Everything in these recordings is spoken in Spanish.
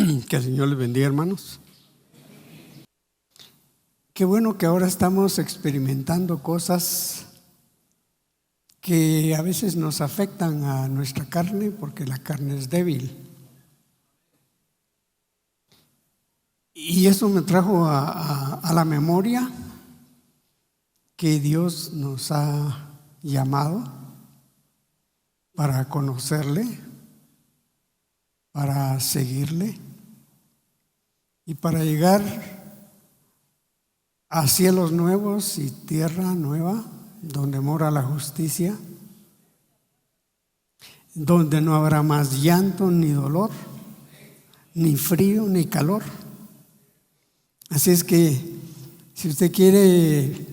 Que el Señor les bendiga, hermanos. Qué bueno que ahora estamos experimentando cosas que a veces nos afectan a nuestra carne, porque la carne es débil. Y eso me trajo a la memoria que Dios nos ha llamado para conocerle, para seguirle y para llegar a cielos nuevos y tierra nueva, donde mora la justicia, donde no habrá más llanto ni dolor, ni frío ni calor. Así es que si usted quiere,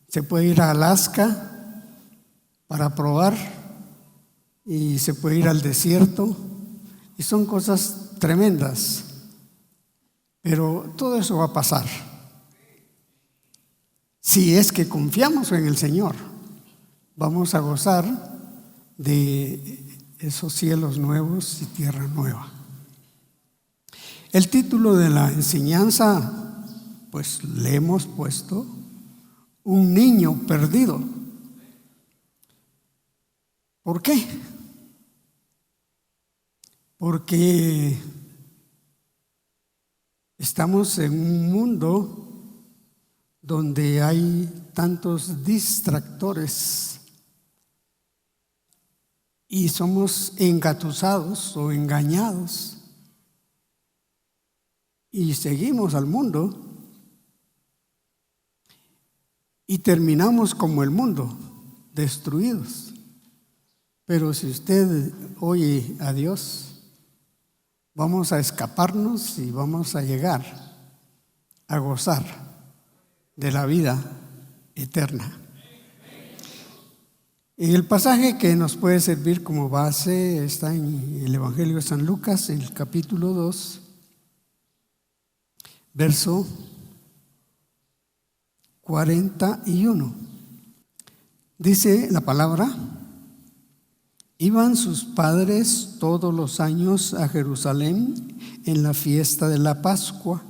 se puede ir a Alaska para probar, y se puede ir al desierto, y son cosas tremendas, pero todo eso va a pasar. Si es que confiamos en el Señor, vamos a gozar de esos cielos nuevos y tierra nueva. El título de la enseñanza, pues le hemos puesto Un niño perdido. ¿Por qué? Porque estamos en un mundo donde hay tantos distractores y somos engatusados o engañados y seguimos al mundo y terminamos como el mundo, destruidos. Pero si usted oye a Dios, vamos a escaparnos y vamos a llegar a gozar de la vida eterna. Y el pasaje que nos puede servir como base está en el Evangelio de San Lucas, en el capítulo 2, verso 41. Dice la palabra: iban sus padres todos los años a Jerusalén en la fiesta de la Pascua.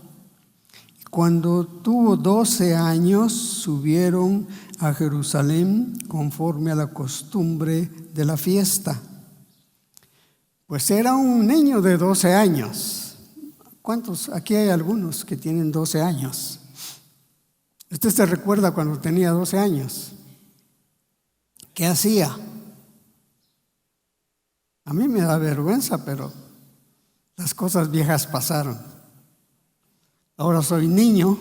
Cuando tuvo 12 años, subieron a Jerusalén conforme a la costumbre de la fiesta. Pues era un niño de 12 años. ¿Cuántos? Aquí hay algunos que tienen 12 años. ¿Usted se recuerda cuando tenía 12 años? ¿Qué hacía? A mí me da vergüenza, pero las cosas viejas pasaron. Ahora soy niño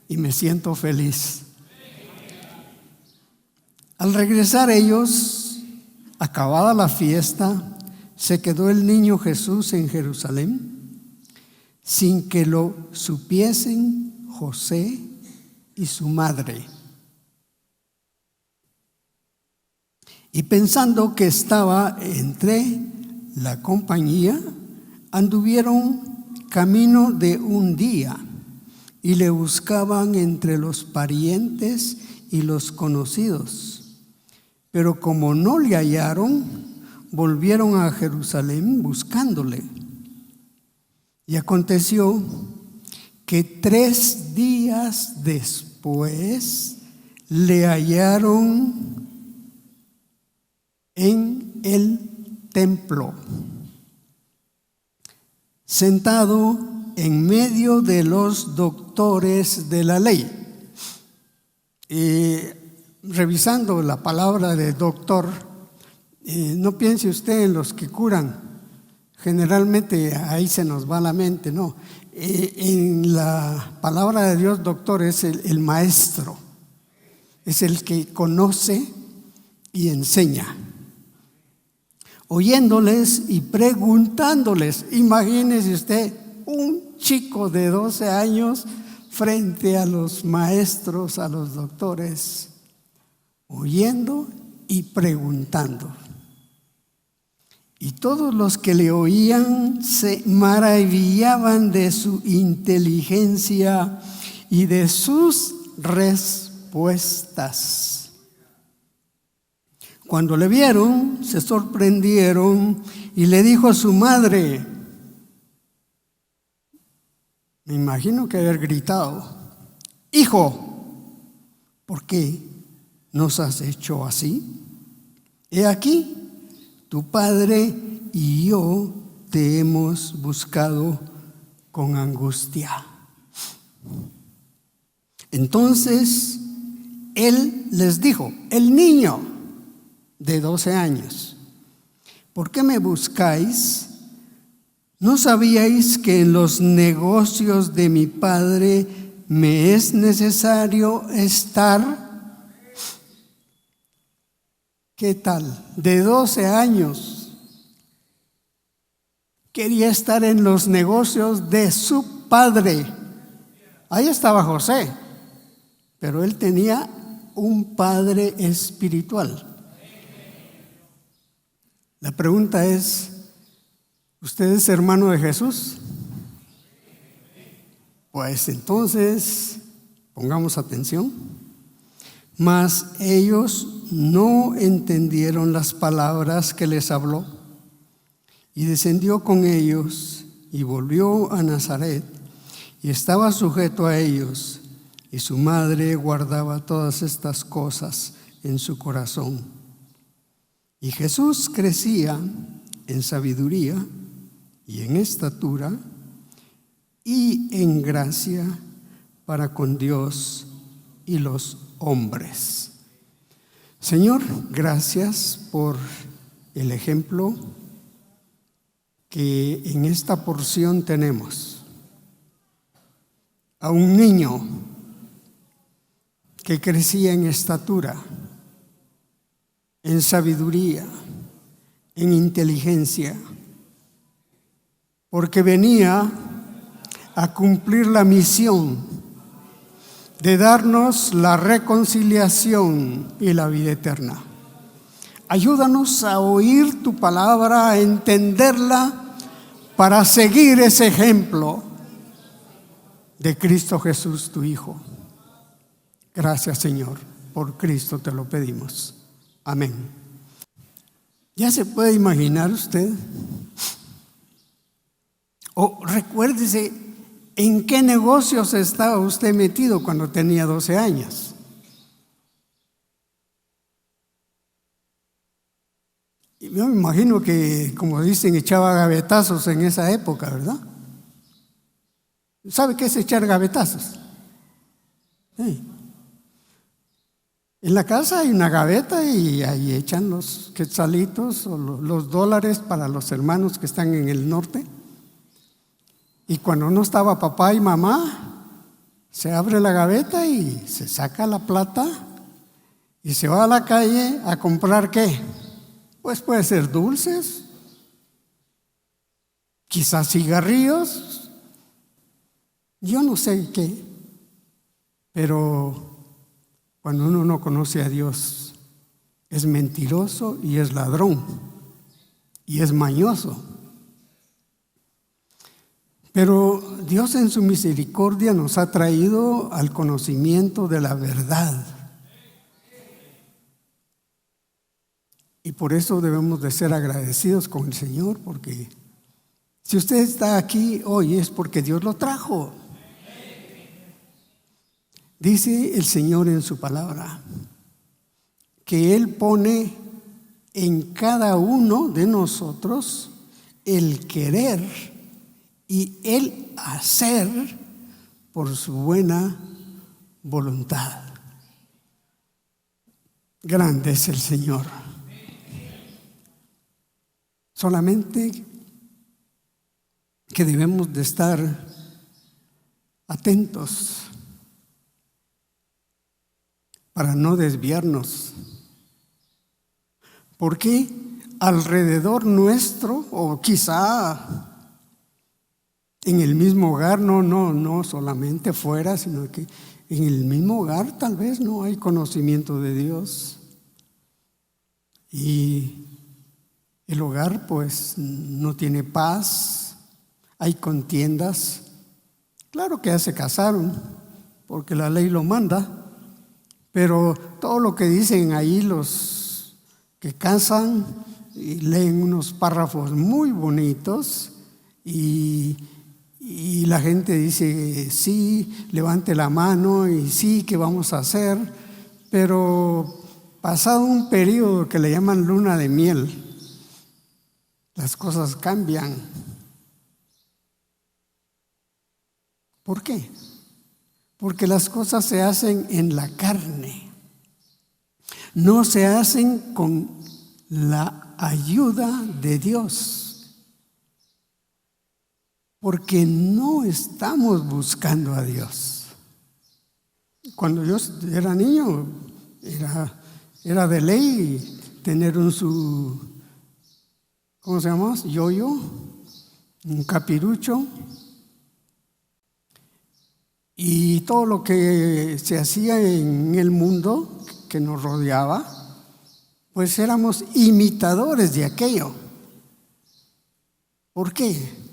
y me siento feliz. Al regresar ellos, acabada la fiesta, se quedó el niño Jesús en Jerusalén, sin que lo supiesen José y su madre. Y pensando que estaba entre la compañía, anduvieron camino de un día y le buscaban entre los parientes y los conocidos. Pero como no le hallaron, volvieron a Jerusalén buscándole. Y aconteció que 3 días después le hallaron en el templo, sentado en medio de los doctores de la ley. Revisando la palabra de doctor, no piense usted en los que curan. Generalmente ahí se nos va la mente, no. En la palabra de Dios, doctor es el maestro, es el que conoce y enseña. Oyéndoles y preguntándoles. Imagínese usted un chico de 12 años frente a los maestros, a los doctores, oyendo y preguntando. Y todos los que le oían se maravillaban de su inteligencia y de sus respuestas. Cuando le vieron, se sorprendieron y le dijo a su madre: Me imagino que haber gritado: Hijo, ¿por qué nos has hecho así? He aquí, tu padre y yo te hemos buscado con angustia. Entonces él les dijo, el niño de 12 años: ¿por qué me buscáis? ¿No sabíais que en los negocios de mi padre me es necesario estar? ¿Qué tal? De 12 años quería estar en los negocios de su padre. Ahí estaba José, pero él tenía un padre espiritual. La pregunta es, ¿usted es hermano de Jesús? Pues entonces, pongamos atención. Mas ellos no entendieron las palabras que les habló. Y descendió con ellos y volvió a Nazaret y estaba sujeto a ellos. Y su madre guardaba todas estas cosas en su corazón. Y Jesús crecía en sabiduría y en estatura y en gracia para con Dios y los hombres. Señor, gracias por el ejemplo que en esta porción tenemos. A un niño que crecía en estatura, en sabiduría, en inteligencia, porque venía a cumplir la misión de darnos la reconciliación y la vida eterna. Ayúdanos a oír tu palabra, a entenderla, para seguir ese ejemplo de Cristo Jesús, tu Hijo. Gracias, Señor, por Cristo te lo pedimos. Amén. ¿Ya se puede imaginar usted? O recuérdese, ¿en qué negocios estaba usted metido cuando tenía 12 años? Y yo me imagino que, como dicen, echaba gavetazos en esa época, ¿verdad? ¿Sabe qué es echar gavetazos? Sí. En la casa hay una gaveta y ahí echan los quetzalitos o los dólares para los hermanos que están en el norte. Y cuando no estaba papá y mamá, se abre la gaveta y se saca la plata y se va a la calle a comprar ¿qué? Pues puede ser dulces, quizás cigarrillos, yo no sé qué, pero cuando uno no conoce a Dios, es mentiroso y es ladrón y es mañoso. Pero Dios en su misericordia nos ha traído al conocimiento de la verdad. Y por eso debemos de ser agradecidos con el Señor, porque si usted está aquí hoy es porque Dios lo trajo. Dice el Señor en su palabra que Él pone en cada uno de nosotros el querer y el hacer por su buena voluntad. Grande es el Señor. Solamente que debemos de estar atentos para no desviarnos, porque alrededor nuestro, o quizá en el mismo hogar, no solamente fuera, sino que en el mismo hogar tal vez no hay conocimiento de Dios. Y el hogar pues no tiene paz, hay contiendas. Claro que ya se casaron, porque la ley lo manda, pero todo lo que dicen ahí los que casan y leen unos párrafos muy bonitos y y la gente dice, sí, levante la mano y sí, ¿qué vamos a hacer? Pero pasado un periodo que le llaman luna de miel, las cosas cambian. ¿Por qué? Porque las cosas se hacen en la carne, no se hacen con la ayuda de Dios, porque no estamos buscando a Dios. Cuando yo era niño, era de ley tener ¿cómo se llama? Yoyo, un capirucho. Y todo lo que se hacía en el mundo que nos rodeaba, pues éramos imitadores de aquello. ¿Por qué?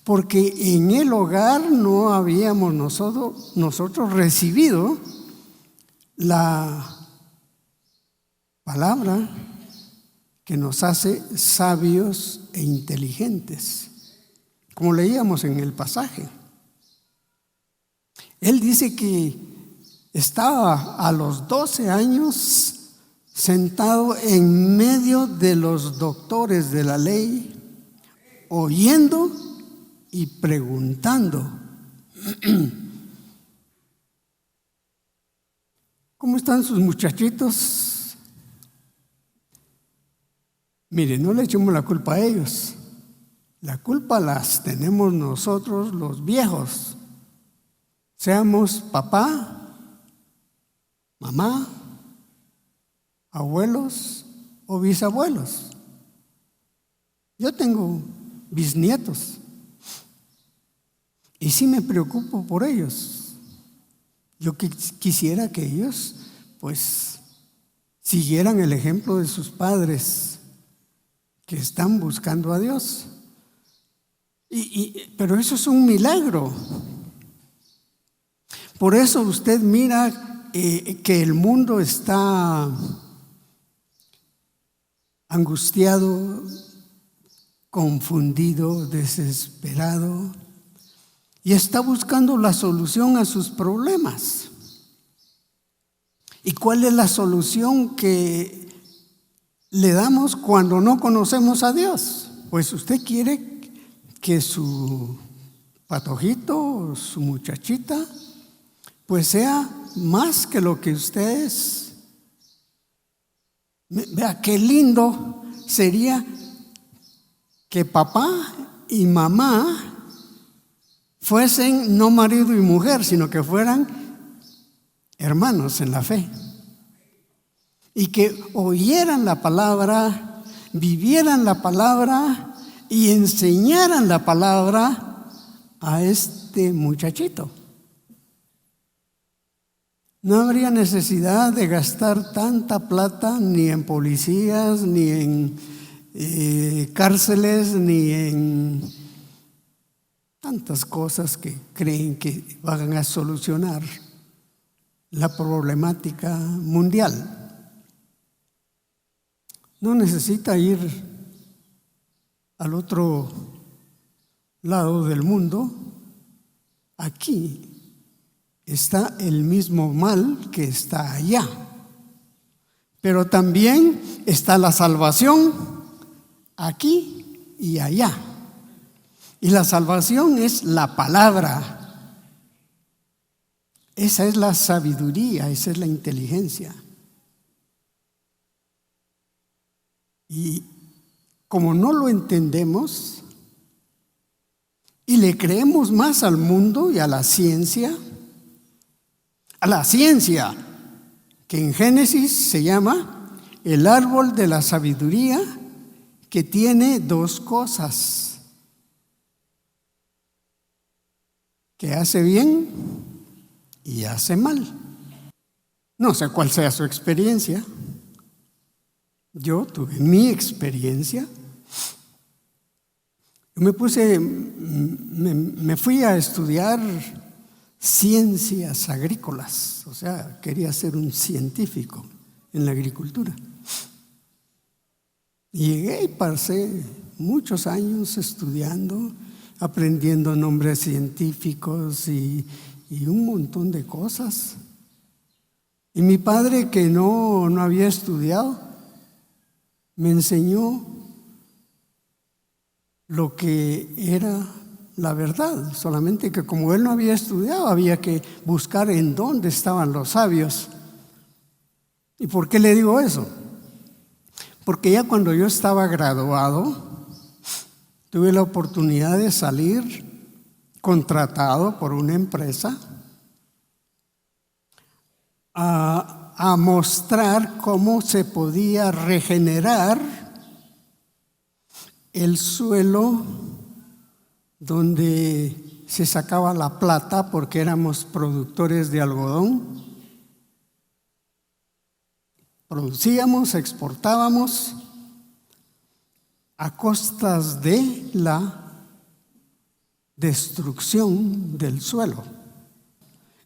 Porque en el hogar no habíamos nosotros recibido la palabra que nos hace sabios e inteligentes, como leíamos en el pasaje. Él dice que estaba a los 12 años sentado en medio de los doctores de la ley, oyendo y preguntando. ¿Cómo están sus muchachitos? Mire, no le echemos la culpa a ellos. La culpa las tenemos nosotros los viejos. Seamos papá, mamá, abuelos o bisabuelos. Yo tengo bisnietos y sí me preocupo por ellos. Yo quisiera que ellos pues siguieran el ejemplo de sus padres que están buscando a Dios. Pero eso es un milagro. Por eso usted mira que el mundo está angustiado, confundido, desesperado y está buscando la solución a sus problemas. ¿Y cuál es la solución que le damos cuando no conocemos a Dios? Pues usted quiere que su patojito, su muchachita, pues sea más que lo que usted es. Vea qué lindo sería que papá y mamá fuesen no marido y mujer, sino que fueran hermanos en la fe. Y que oyeran la palabra, vivieran la palabra y enseñaran la palabra a este muchachito. No habría necesidad de gastar tanta plata ni en policías, ni en cárceles, ni en tantas cosas que creen que van a solucionar la problemática mundial. No necesita ir al otro lado del mundo. Aquí está el mismo mal que está allá, pero también está la salvación aquí y allá. Y la salvación es la palabra. Esa es la sabiduría, esa es la inteligencia. Y como no lo entendemos y le creemos más al mundo y a la ciencia, que en Génesis se llama el árbol de la sabiduría, que tiene dos cosas: que hace bien y hace mal. No sé cuál sea su experiencia. Yo tuve mi experiencia. Me fui a estudiar ciencias agrícolas, o sea, quería ser un científico en la agricultura. Y llegué y pasé muchos años estudiando aprendiendo nombres científicos y un montón de cosas. Y mi padre, que no había estudiado, me enseñó lo que era la verdad, solamente que como él no había estudiado, había que buscar en dónde estaban los sabios. ¿Y por qué le digo eso? Porque ya cuando yo estaba graduado, tuve la oportunidad de salir contratado por una empresa a mostrar cómo se podía regenerar el suelo donde se sacaba la plata, porque éramos productores de algodón. Producíamos, exportábamos a costas de la destrucción del suelo.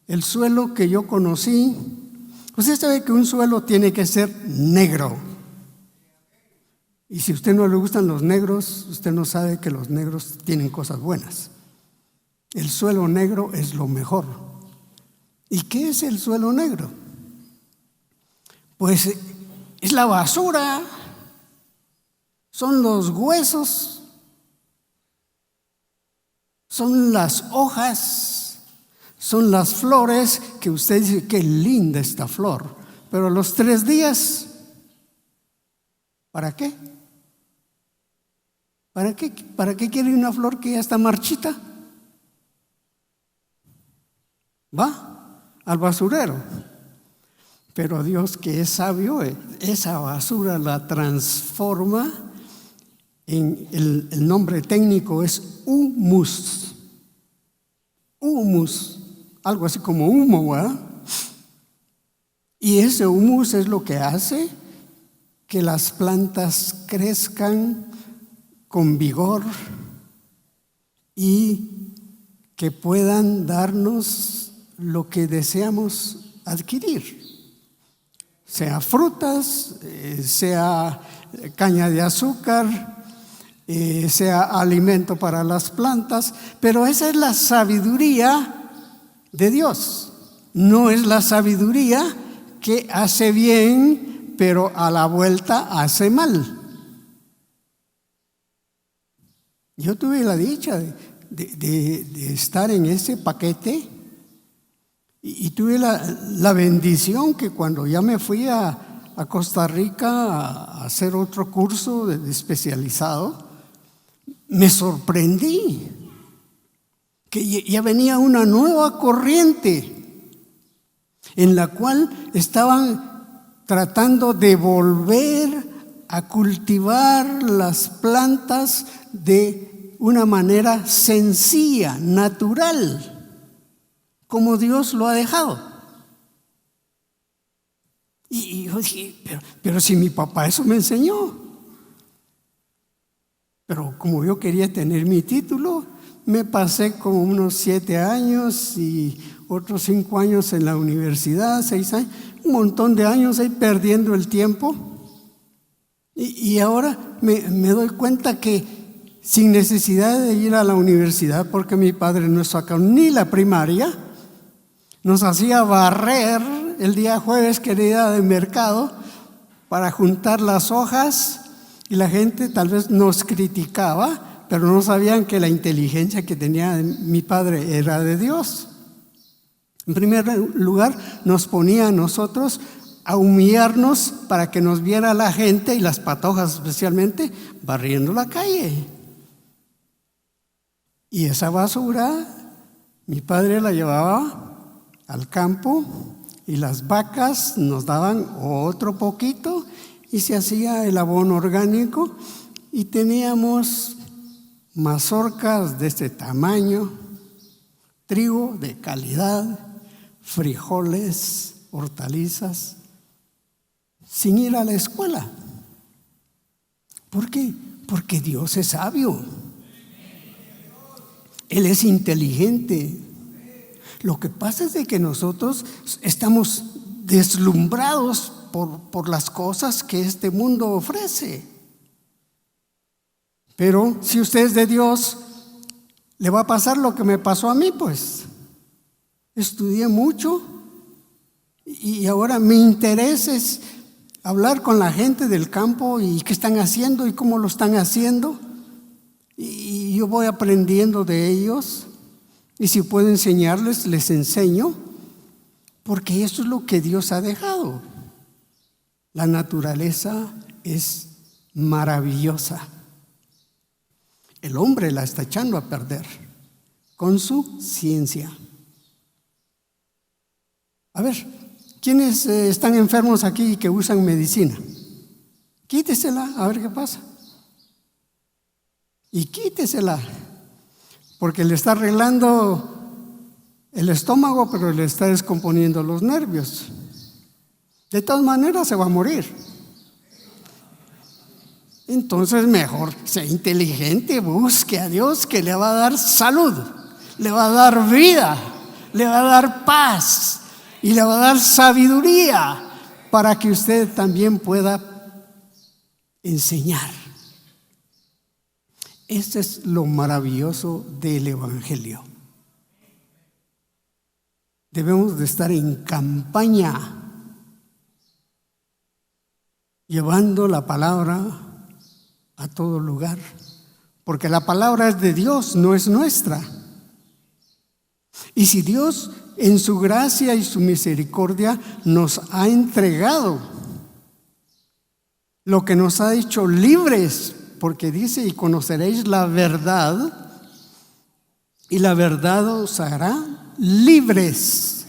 El suelo que yo conocí, usted sabe que un suelo tiene que ser negro. Y si a usted no le gustan los negros, usted no sabe que los negros tienen cosas buenas. El suelo negro es lo mejor. ¿Y qué es el suelo negro? Pues es la basura, son los huesos, son las hojas, son las flores que usted dice, qué linda esta flor, pero a los 3 días, ¿para qué? ¿Para qué quiere una flor que ya está marchita? Va al basurero. Pero Dios, que es sabio, esa basura la transforma en el nombre técnico es humus. Humus, algo así como humo, ¿verdad? Y ese humus es lo que hace que las plantas crezcan con vigor y que puedan darnos lo que deseamos adquirir. Sea frutas, sea caña de azúcar, sea alimento para las plantas, pero esa es la sabiduría de Dios. No es la sabiduría que hace bien, pero a la vuelta hace mal. Yo tuve la dicha de estar en ese paquete y tuve la bendición que cuando ya me fui a Costa Rica a hacer otro curso de especializado, me sorprendí que ya venía una nueva corriente en la cual estaban tratando de volver a cultivar las plantas de una manera sencilla, natural, como Dios lo ha dejado. Y yo dije, pero si mi papá eso me enseñó. Pero como yo quería tener mi título, me pasé como unos 7 años y otros 5 años en la universidad, 6 años, un montón de años ahí perdiendo el tiempo. Y ahora me doy cuenta que sin necesidad de ir a la universidad, porque mi padre no sacó ni la primaria, nos hacía barrer el día jueves que era día de mercado para juntar las hojas, y la gente tal vez nos criticaba, pero no sabían que la inteligencia que tenía mi padre era de Dios. En primer lugar, nos ponía a nosotros a humillarnos para que nos viera la gente, y las patojas especialmente, barriendo la calle. Y esa basura, mi padre la llevaba al campo y las vacas nos daban otro poquito y se hacía el abono orgánico, y teníamos mazorcas de este tamaño, trigo de calidad, frijoles, hortalizas, sin ir a la escuela. ¿Por qué? Porque Dios es sabio. Él es inteligente. Lo que pasa es de que nosotros estamos deslumbrados por las cosas que este mundo ofrece. Pero si usted es de Dios, le va a pasar lo que me pasó a mí, pues. Estudié mucho y ahora mi interés es hablar con la gente del campo y qué están haciendo y cómo lo están haciendo. Y yo voy aprendiendo de ellos. Y si puedo enseñarles, les enseño, porque eso es lo que Dios ha dejado. La naturaleza es maravillosa. El hombre la está echando a perder con su ciencia. A ver, ¿quiénes están enfermos aquí y que usan medicina? Quítesela, a ver qué pasa. Y quítesela, porque le está arreglando el estómago, pero le está descomponiendo los nervios. De todas maneras se va a morir. Entonces mejor sea inteligente, busque a Dios, que le va a dar salud, le va a dar vida, le va a dar paz y le va a dar sabiduría para que usted también pueda enseñar. Este es lo maravilloso del Evangelio. Debemos de estar en campaña, llevando la palabra a todo lugar, porque la palabra es de Dios, no es nuestra. Y si Dios en su gracia y su misericordia nos ha entregado lo que nos ha hecho libres, porque dice: y conoceréis la verdad, y la verdad os hará libres,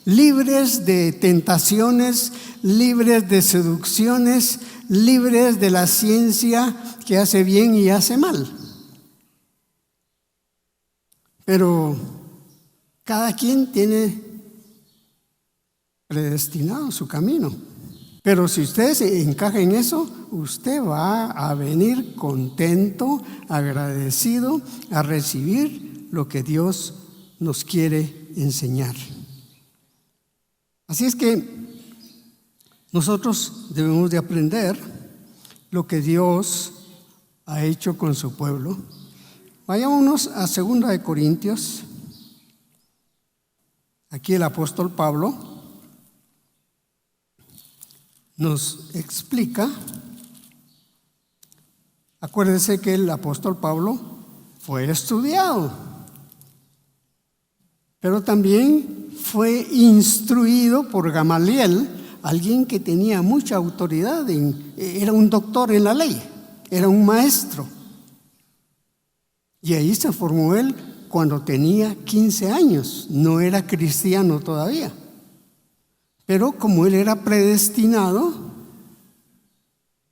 libres de tentaciones, libres de seducciones, libres de la ciencia que hace bien y hace mal. Pero cada quien tiene predestinado su camino. Pero si usted se encaja en eso, usted va a venir contento, agradecido, a recibir lo que Dios nos quiere enseñar. Así es que nosotros debemos de aprender lo que Dios ha hecho con su pueblo. Vayámonos a 2 Corintios. Aquí el apóstol Pablo nos explica. Acuérdense que el apóstol Pablo fue estudiado, pero también fue instruido por Gamaliel, alguien que tenía mucha autoridad, era un doctor en la ley, era un maestro. Y ahí se formó él cuando tenía 15 años, no era cristiano todavía. Pero como él era predestinado,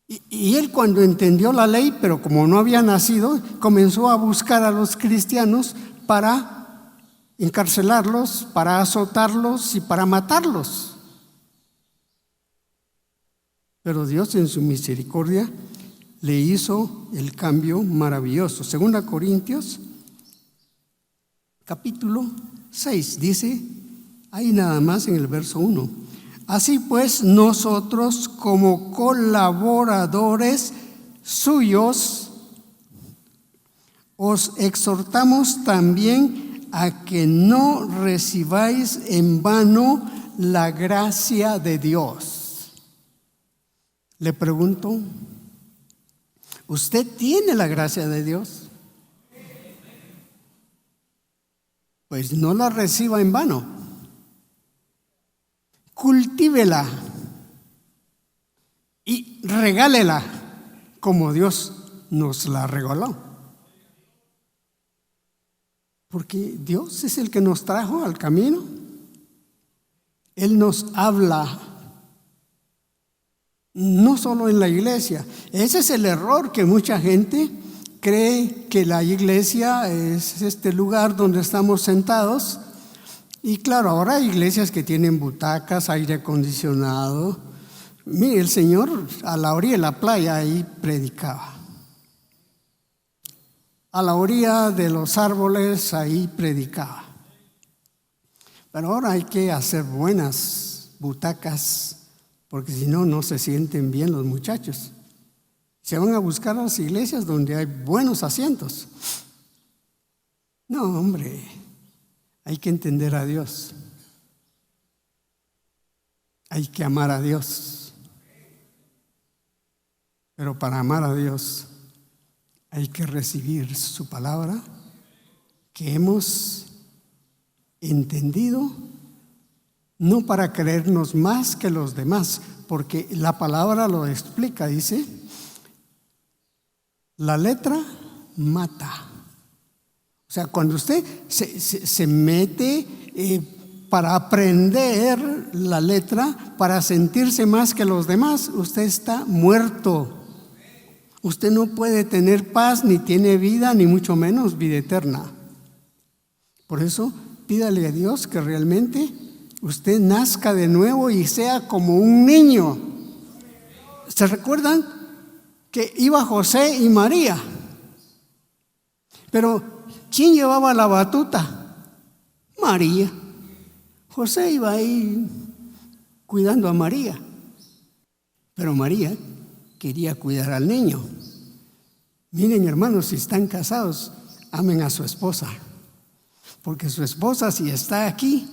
y él cuando entendió la ley, pero como no había nacido, comenzó a buscar a los cristianos para encarcelarlos, para azotarlos y para matarlos. Pero Dios en su misericordia le hizo el cambio maravilloso. 2 Corintios, capítulo 6, dice ahí nada más en el verso 1: así pues, nosotros como colaboradores suyos os exhortamos también a que no recibáis en vano la gracia de Dios. Le pregunto, ¿usted tiene la gracia de Dios? Pues no la reciba en vano. Cultívela y regálela como Dios nos la regaló. Porque Dios es el que nos trajo al camino. Él nos habla, no solo en la iglesia. Ese es el error, que mucha gente cree que la iglesia es este lugar donde estamos sentados. Y claro, ahora hay iglesias que tienen butacas, aire acondicionado. Mire, el Señor a la orilla de la playa ahí predicaba. A la orilla de los árboles ahí predicaba. Pero ahora hay que hacer buenas butacas, porque si no, no se sienten bien los muchachos. Se van a buscar a las iglesias donde hay buenos asientos. No, hombre, hay que entender a Dios. Hay que amar a Dios. Pero para amar a Dios hay que recibir su palabra que hemos entendido, no para creernos más que los demás, porque la palabra lo explica, dice, la letra mata. O sea, cuando usted se mete para aprender la letra, para sentirse más que los demás, usted está muerto. Usted no puede tener paz, ni tiene vida, ni mucho menos vida eterna. Por eso, pídale a Dios que realmente usted nazca de nuevo y sea como un niño. ¿Se recuerdan que iba José y María? Pero ¿quién llevaba la batuta? María. José iba ahí cuidando a María, pero María quería cuidar al niño. Miren, hermanos, si están casados, amen a su esposa, porque su esposa, si está aquí,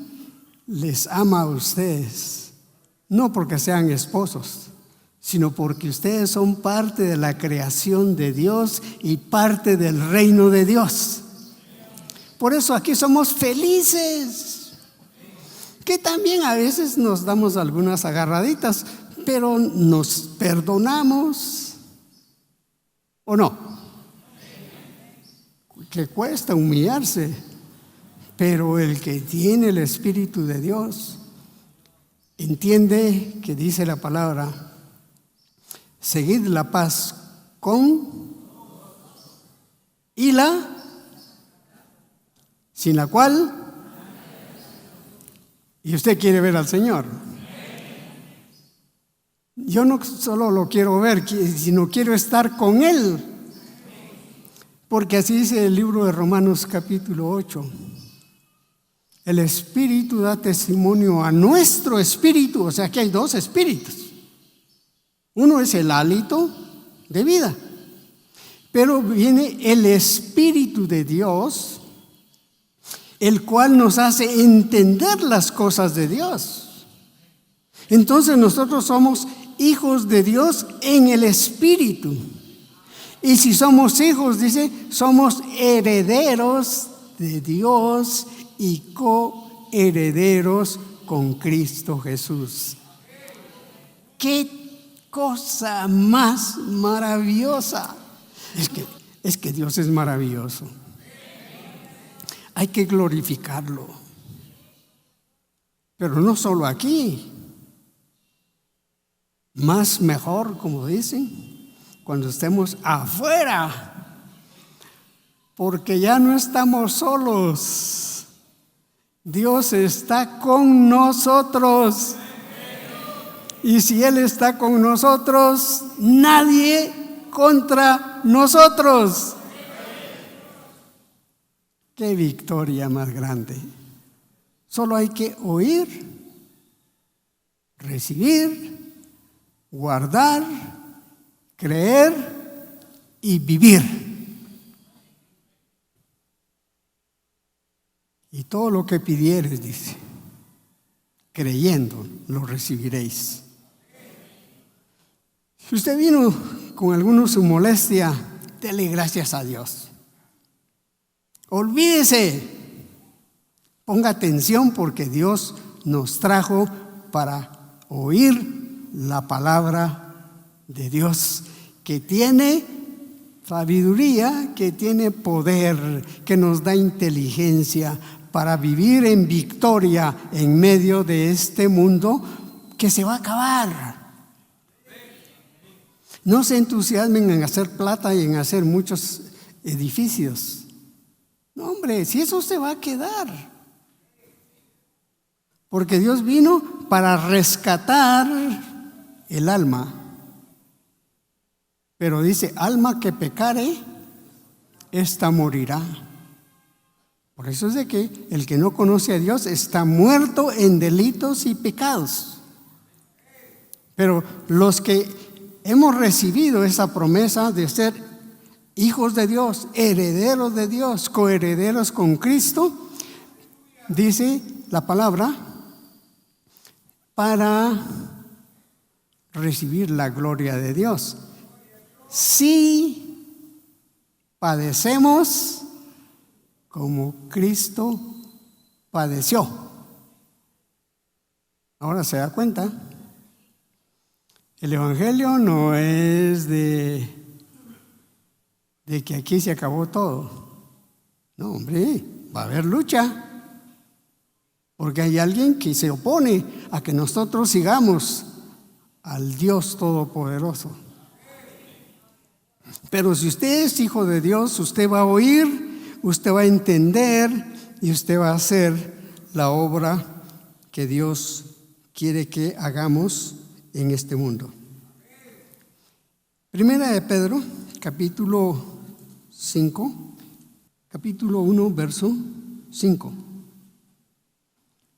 les ama a ustedes, no porque sean esposos, sino porque ustedes son parte de la creación de Dios y parte del reino de Dios. Por eso aquí somos felices, que también a veces nos damos algunas agarraditas, pero nos perdonamos, ¿o no? Que cuesta humillarse, pero el que tiene el Espíritu de Dios entiende que dice la palabra: seguid la paz con y la sin la cual. Y usted quiere ver al Señor. Yo no solo lo quiero ver, sino quiero estar con Él. Porque así dice el libro de Romanos capítulo 8. El Espíritu da testimonio a nuestro espíritu. O sea que hay dos espíritus. Uno es el hálito de vida. Pero viene el Espíritu de Dios, el cual nos hace entender las cosas de Dios. Entonces nosotros somos hijos de Dios en el Espíritu. Y si somos hijos, dice, somos herederos de Dios y coherederos con Cristo Jesús. ¡Qué cosa más maravillosa! Es que Dios es maravilloso. Hay que glorificarlo. Pero no solo aquí. Más mejor, como dicen, cuando estemos afuera. Porque ya no estamos solos. Dios está con nosotros. Y si Él está con nosotros, nadie contra nosotros. ¡Qué victoria más grande! Solo hay que oír, recibir, guardar, creer y vivir. Y todo lo que pidieres, dice, creyendo, lo recibiréis. Si usted vino con alguna su molestia, dele gracias a Dios. Olvídese, ponga atención, porque Dios nos trajo para oír la palabra de Dios, que tiene sabiduría, que tiene poder, que nos da inteligencia para vivir en victoria en medio de este mundo que se va a acabar. No se entusiasmen en hacer plata y en hacer muchos edificios. No, hombre, si eso se va a quedar. Porque Dios vino para rescatar el alma. Pero dice, alma que pecare, esta morirá. Por eso es de que el que no conoce a Dios está muerto en delitos y pecados. Pero los que hemos recibido esa promesa de ser hijos de Dios, herederos de Dios, coherederos con Cristo, dice la palabra, para recibir la gloria de Dios. Si padecemos como Cristo padeció. Ahora se da cuenta, el evangelio no es de que aquí se acabó todo. No, hombre, va a haber lucha. Porque hay alguien que se opone a que nosotros sigamos al Dios Todopoderoso. Pero si usted es hijo de Dios, usted va a oír, usted va a entender y usted va a hacer la obra que Dios quiere que hagamos en este mundo. Primera de Pedro, capítulo 5, capítulo 1, verso 5.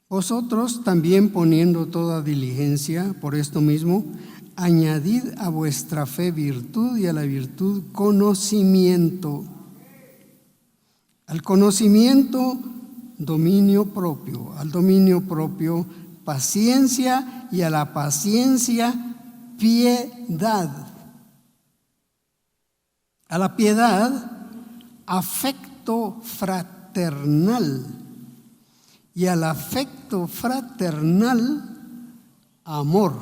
Vosotros también, poniendo toda diligencia por esto mismo, añadid a vuestra fe virtud, y a la virtud conocimiento. Al conocimiento, dominio propio. Al dominio propio, paciencia, y a la paciencia, piedad. A la piedad, afecto fraternal. Y al afecto fraternal, amor.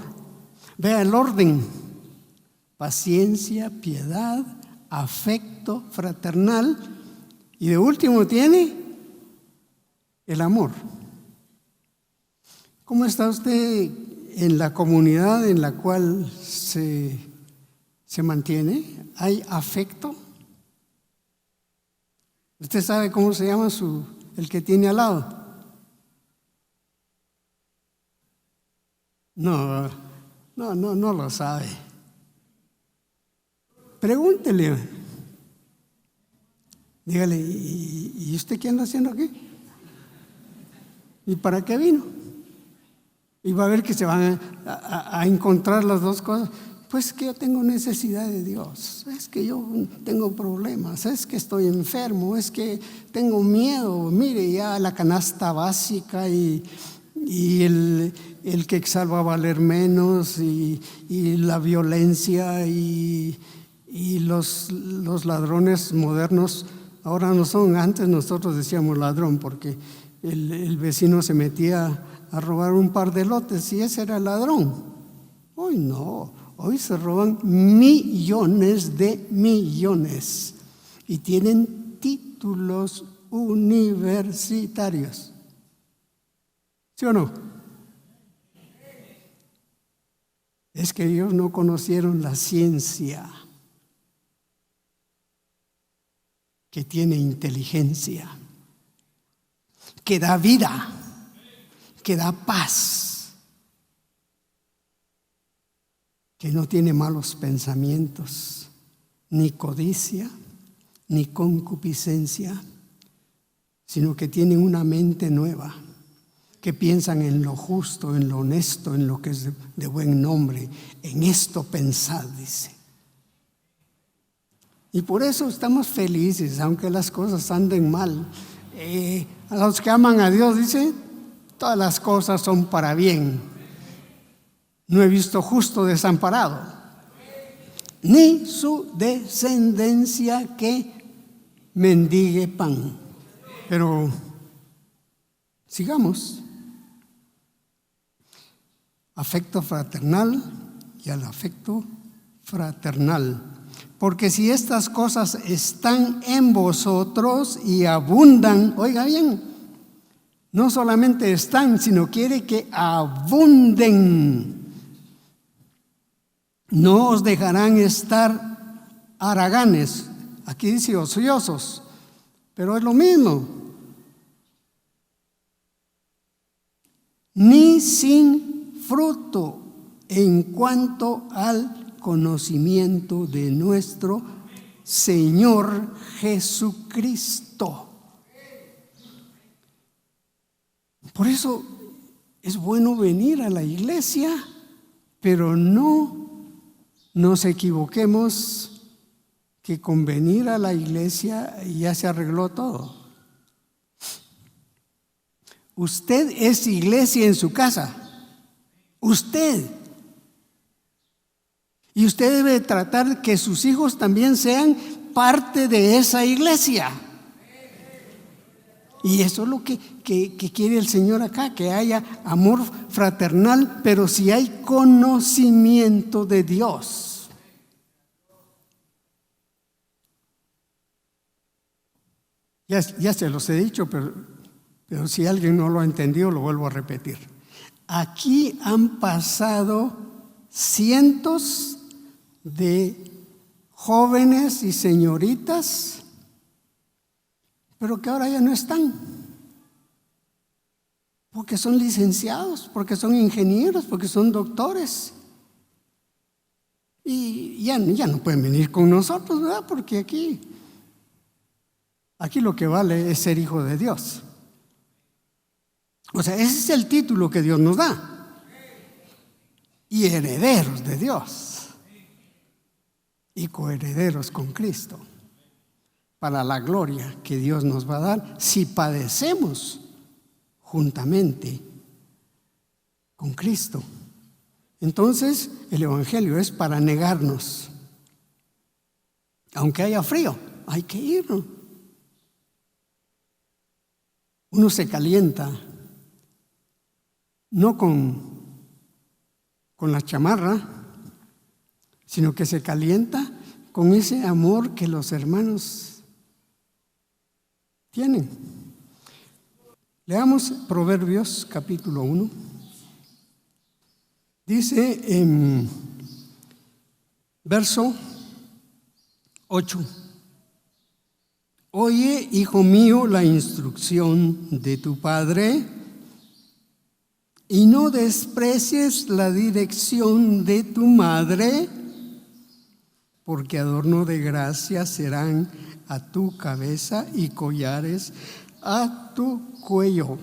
Vea el orden: paciencia, piedad, afecto fraternal, y de último tiene el amor. ¿Cómo está usted en la comunidad en la cual se mantiene? ¿Hay afecto? ¿Usted sabe cómo se llama el que tiene al lado? No lo sabe. Pregúntele. Dígale, ¿y usted qué anda haciendo aquí? ¿Y para qué vino? Y va a ver que se van a encontrar las dos cosas. Pues que yo tengo necesidad de Dios, es que yo tengo problemas, es que estoy enfermo, es que tengo miedo. Mire, ya la canasta básica y el que va a valer menos, y la violencia y los ladrones modernos ahora no son. Antes nosotros decíamos ladrón porque el vecino se metía a robar un par de lotes y ese era el ladrón. Hoy no, hoy se roban millones de millones y tienen títulos universitarios. ¿Sí o no? Es que ellos no conocieron la ciencia que tiene inteligencia, que da vida, que da paz, que no tiene malos pensamientos, ni codicia, ni concupiscencia, sino que tiene una mente nueva, que piensan en lo justo, en lo honesto, en lo que es de buen nombre. En esto pensad, dice. Y por eso estamos felices, aunque las cosas anden mal. A los que aman a Dios, dice, todas las cosas son para bien. No he visto justo desamparado, ni su descendencia que mendigue pan. Pero sigamos. Afecto fraternal, y al afecto fraternal. Porque si estas cosas están en vosotros y abundan, oiga bien, no solamente están, sino quiere que abunden, no os dejarán estar haraganes. Aquí dice ociosos, pero es lo mismo. Ni sin fruto en cuanto al conocimiento de nuestro Señor Jesucristo. Por eso es bueno venir a la iglesia, pero no nos equivoquemos que con venir a la iglesia ya se arregló todo. Usted es iglesia en su casa. Usted. Y usted debe tratar que sus hijos también sean parte de esa iglesia. Y eso es lo que quiere el Señor acá, que haya amor fraternal, pero si hay conocimiento de Dios. Ya se los he dicho, pero si alguien no lo ha entendido, lo vuelvo a repetir. Aquí han pasado cientos de jóvenes y señoritas, pero que ahora ya no están, porque son licenciados, porque son ingenieros, porque son doctores, y ya no pueden venir con nosotros, ¿verdad? Porque aquí lo que vale es ser hijo de Dios. O sea, ese es el título que Dios nos da, y herederos de Dios, y coherederos con Cristo, para la gloria que Dios nos va a dar si padecemos juntamente con Cristo. Entonces, el evangelio es para negarnos. Aunque haya frío, hay que irnos. Uno se calienta, no con la chamarra, sino que se calienta con ese amor que los hermanos tienen. Leamos Proverbios capítulo 1. Dice en verso 8: Oye, hijo mío, la instrucción de tu padre, y no desprecies la dirección de tu madre, porque adorno de gracia serán a tu cabeza y collares a tu cuello.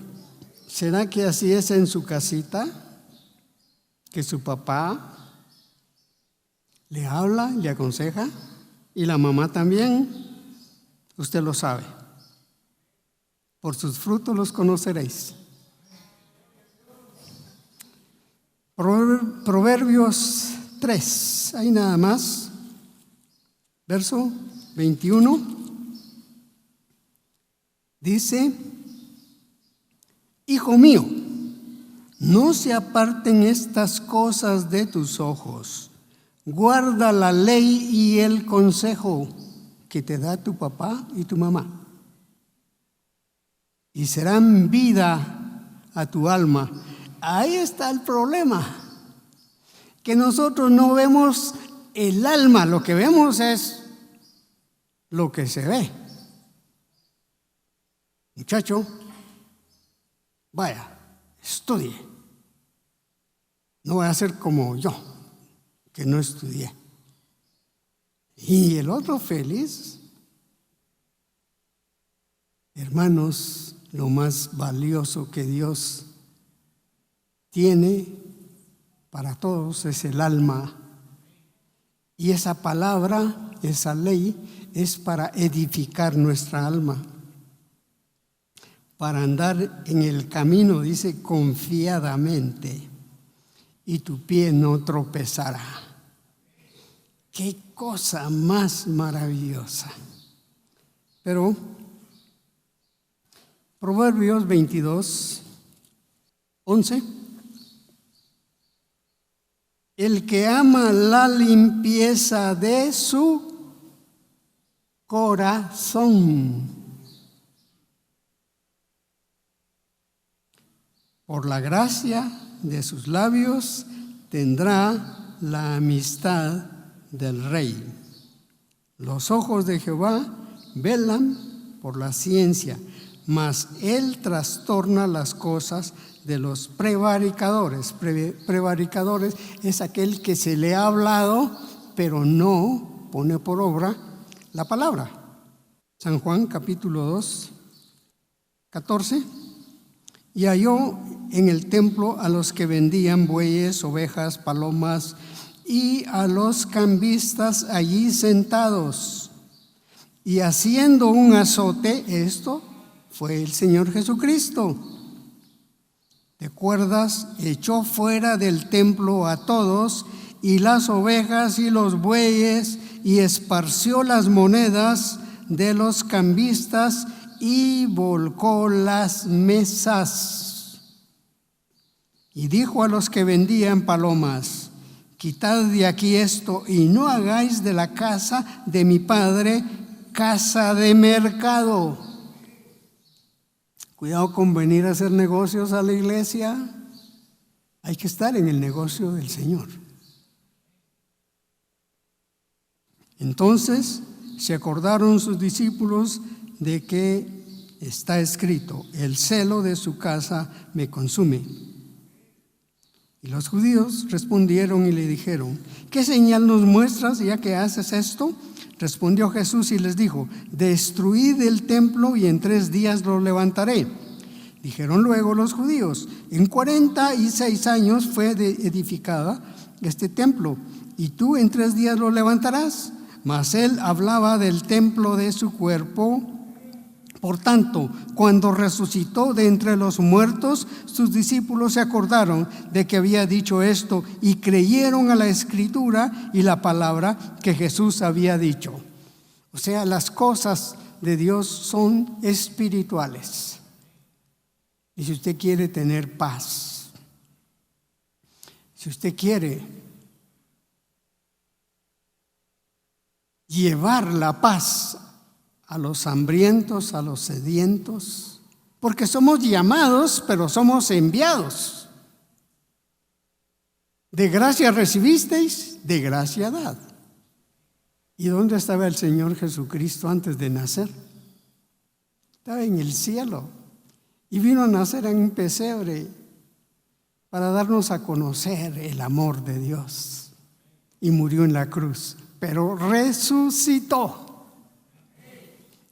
¿Será que así es en su casita? Que su papá le habla, le aconseja, y la mamá también. Usted lo sabe. Por sus frutos los conoceréis. Proverbios 3, ahí nada más, verso 21, dice: Hijo mío, no se aparten estas cosas de tus ojos, guarda la ley y el consejo que te da tu papá y tu mamá, y serán vida a tu alma. Ahí está el problema, que nosotros no vemos el alma, lo que vemos es lo que se ve. Muchacho, vaya, estudie. No voy a ser como yo, que no estudié. Y el otro feliz. Hermanos, lo más valioso que Dios tiene para todos es el alma. Y esa palabra, esa ley, es para edificar nuestra alma, para andar en el camino, dice, confiadamente, y tu pie no tropezará. ¡Qué cosa más maravillosa! Pero Proverbios 22, 11: El que ama la limpieza de su corazón, por la gracia de sus labios tendrá la amistad del rey. Los ojos de Jehová velan por la ciencia, mas él trastorna las cosas de los prevaricadores. Prevaricadores es aquel que se le ha hablado, pero no pone por obra la palabra. San Juan capítulo 2, 14. Y halló en el templo a los que vendían bueyes, ovejas, palomas, y a los cambistas allí sentados. y haciendo un azote, esto fue el Señor Jesucristo. ¿Te acuerdas? Echó fuera del templo a todos, y las ovejas y los bueyes, y esparció las monedas de los cambistas, y volcó las mesas. Y dijo a los que vendían palomas: quitad de aquí esto, y no hagáis de la casa de mi Padre casa de mercado. Cuidado con venir a hacer negocios a la iglesia. Hay que estar en el negocio del Señor. Entonces se acordaron sus discípulos de que está escrito: el celo de su casa me consume. Y los judíos respondieron y le dijeron: ¿qué señal nos muestras ya que haces esto? Respondió Jesús y les dijo: destruid el templo y en 3 días lo levantaré. Dijeron luego los judíos: en 46 años fue edificada este templo, y tú en 3 días lo levantarás. Mas él hablaba del templo de su cuerpo. Por tanto, cuando resucitó de entre los muertos, sus discípulos se acordaron de que había dicho esto y creyeron a la Escritura y la palabra que Jesús había dicho. O sea, las cosas de Dios son espirituales. Y si usted quiere tener paz, si usted quiere llevar la paz a los hambrientos, a los sedientos, porque somos llamados, pero somos enviados. De gracia recibisteis, de gracia dad. ¿Y dónde estaba el Señor Jesucristo antes de nacer? Estaba en el cielo y vino a nacer en un pesebre para darnos a conocer el amor de Dios, y murió en la cruz, pero resucitó.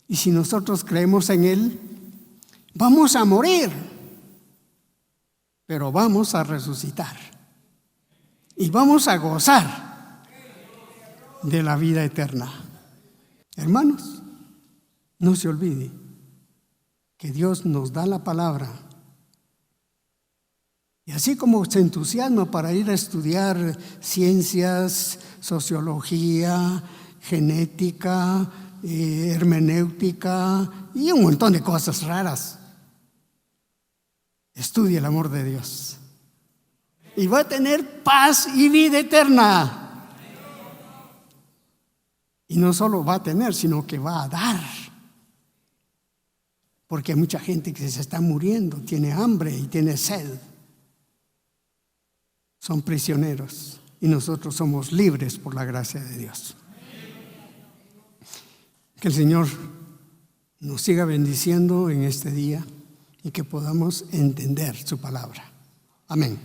Y si nosotros creemos en Él, vamos a morir, pero vamos a resucitar y vamos a gozar de la vida eterna. Hermanos, no se olvide que Dios nos da la palabra, y así como se entusiasma para ir a estudiar ciencias, sociología, genética, hermenéutica y un montón de cosas raras, estudie el amor de Dios y va a tener paz y vida eterna. Y no solo va a tener, sino que va a dar, porque hay mucha gente que se está muriendo, tiene hambre y tiene sed, son prisioneros, y nosotros somos libres por la gracia de Dios. Que el Señor nos siga bendiciendo en este día y que podamos entender su palabra. Amén.